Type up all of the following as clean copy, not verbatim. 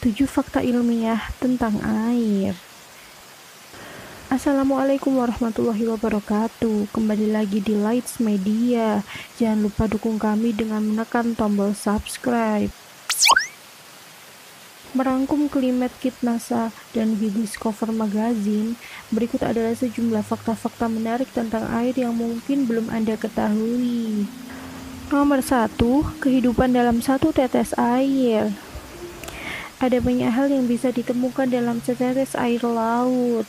7 fakta ilmiah tentang air. Assalamualaikum warahmatullahi wabarakatuh. Kembali lagi di Lights Media. Jangan lupa dukung kami dengan menekan tombol subscribe. Merangkum Climate Kit NASA dan Discover Magazine, berikut adalah sejumlah fakta-fakta menarik tentang air yang mungkin belum Anda ketahui. Nomor 1, kehidupan dalam satu tetes air. Ada banyak hal yang bisa ditemukan dalam setetes air laut.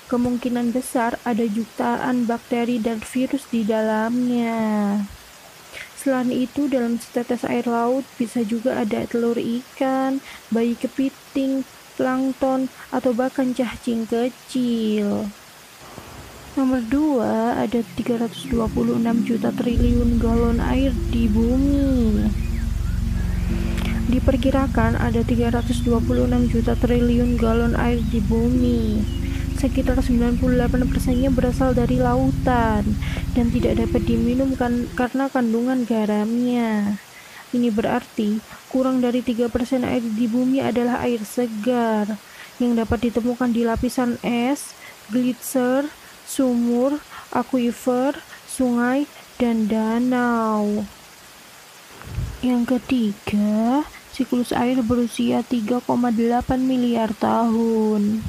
Kemungkinan besar ada jutaan bakteri dan virus di dalamnya. Selain itu, dalam setetes air laut bisa juga ada telur ikan, bayi kepiting, plankton, atau bahkan cacing kecil. Nomor 2, ada 326 juta triliun galon air di bumi. Diperkirakan ada 326 juta triliun galon air di bumi. Sekitar 98%-nya berasal dari lautan dan tidak dapat diminum karena kandungan garamnya. Ini berarti kurang dari 3% air di bumi adalah air segar yang dapat ditemukan di lapisan es, gletser, sumur, akuifer, sungai, dan danau. Yang ketiga, siklus air berusia 3,8 miliar tahun.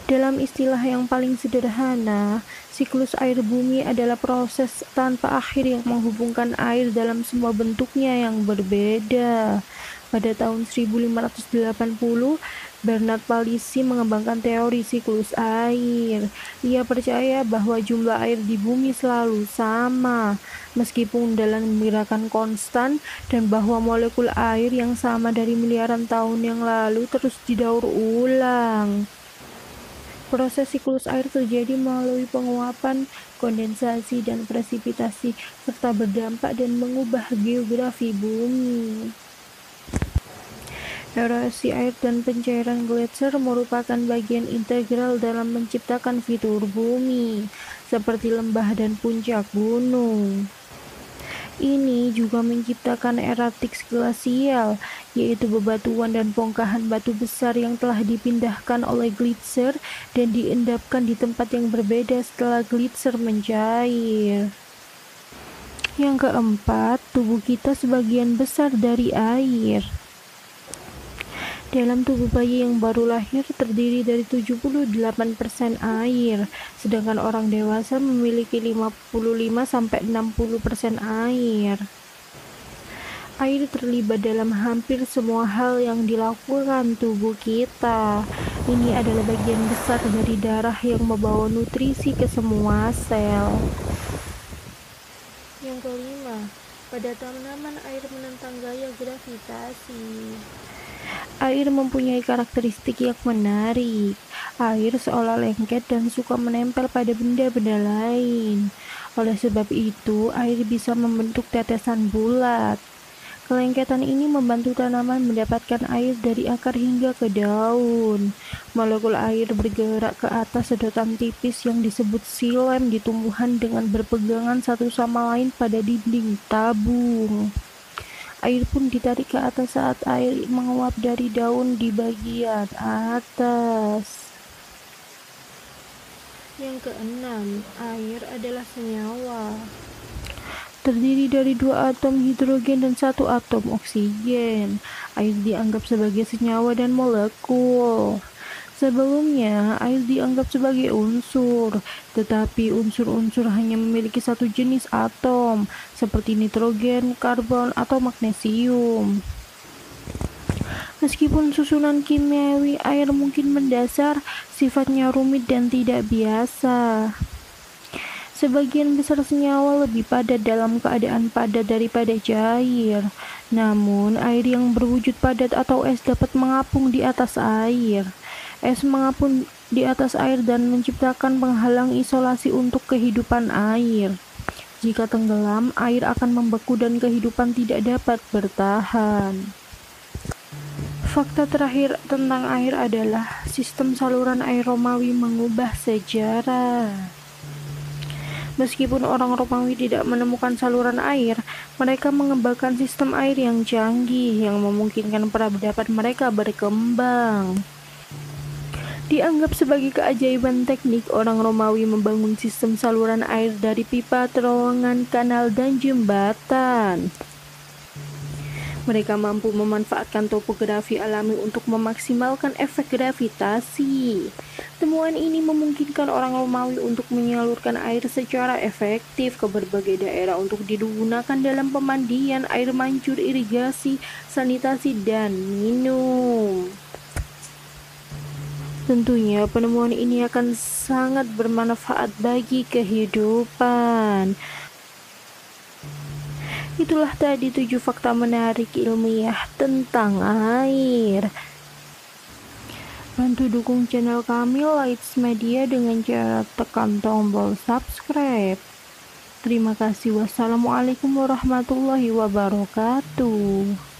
Dalam istilah yang paling sederhana, siklus air bumi adalah proses tanpa akhir yang menghubungkan air dalam semua bentuknya yang berbeda. Pada tahun 1580, Bernard Palissy mengembangkan teori siklus air. Ia percaya bahwa jumlah air di bumi selalu sama, meskipun dalam gerakan konstan, dan bahwa molekul air yang sama dari miliaran tahun yang lalu terus didaur ulang. Proses siklus air terjadi melalui penguapan, kondensasi, dan presipitasi, serta berdampak dan mengubah geografi bumi. Erosi air dan pencairan gletser merupakan bagian integral dalam menciptakan fitur bumi, seperti lembah dan puncak gunung. Ini juga menciptakan erratik glasial, yaitu bebatuan dan bongkahan batu besar yang telah dipindahkan oleh gletser dan diendapkan di tempat yang berbeda setelah gletser mencair. Yang keempat, tubuh kita sebagian besar dari air. Dalam tubuh bayi yang baru lahir terdiri dari 78% air, sedangkan orang dewasa memiliki 55-60% air. Air terlibat dalam hampir semua hal yang dilakukan tubuh kita. Ini adalah bagian besar dari darah yang membawa nutrisi ke semua sel. Yang kelima, pada tanaman air menentang gaya gravitasi. Air mempunyai karakteristik yang menarik. Air seolah lengket dan suka menempel pada benda-benda lain. Oleh sebab itu, air bisa membentuk tetesan bulat. Kelengketan ini membantu tanaman mendapatkan air dari akar hingga ke daun. Molekul air bergerak ke atas sedotan tipis yang disebut xilem di tumbuhan dengan berpegangan satu sama lain pada dinding tabung. Air pun ditarik ke atas saat air menguap dari daun di bagian atas. Yang keenam, air adalah senyawa. Terdiri dari 2 atom hidrogen dan 1 atom oksigen. Air dianggap sebagai senyawa dan molekul. Sebelumnya, air dianggap sebagai unsur, tetapi unsur-unsur hanya memiliki satu jenis atom, seperti nitrogen, karbon, atau magnesium. Meskipun susunan kimiawi air mungkin mendasar, sifatnya rumit dan tidak biasa. Sebagian besar senyawa lebih padat dalam keadaan padat daripada cair. Namun, air yang berwujud padat atau es dapat mengapung di atas air. Es mengapung di atas air dan menciptakan penghalang isolasi untuk kehidupan air. Jika tenggelam, air akan membeku dan kehidupan tidak dapat bertahan. Fakta terakhir tentang air adalah sistem saluran air Romawi mengubah sejarah. Meskipun orang Romawi tidak menemukan saluran air, Mereka mengembangkan sistem air yang canggih yang memungkinkan peradaban mereka berkembang. Dianggap sebagai keajaiban teknik, orang Romawi membangun sistem saluran air dari pipa, terowongan, kanal, dan jembatan. Mereka mampu memanfaatkan topografi alami untuk memaksimalkan efek gravitasi. Temuan ini memungkinkan orang Romawi untuk menyalurkan air secara efektif ke berbagai daerah untuk digunakan dalam pemandian, air mancur, irigasi, sanitasi, dan minum. Tentunya penemuan ini akan sangat bermanfaat bagi kehidupan. Itulah tadi 7 fakta menarik ilmiah tentang air. Bantu dukung channel kami Lights Media dengan cara tekan tombol subscribe. Terima kasih. Wassalamualaikum warahmatullahi wabarakatuh.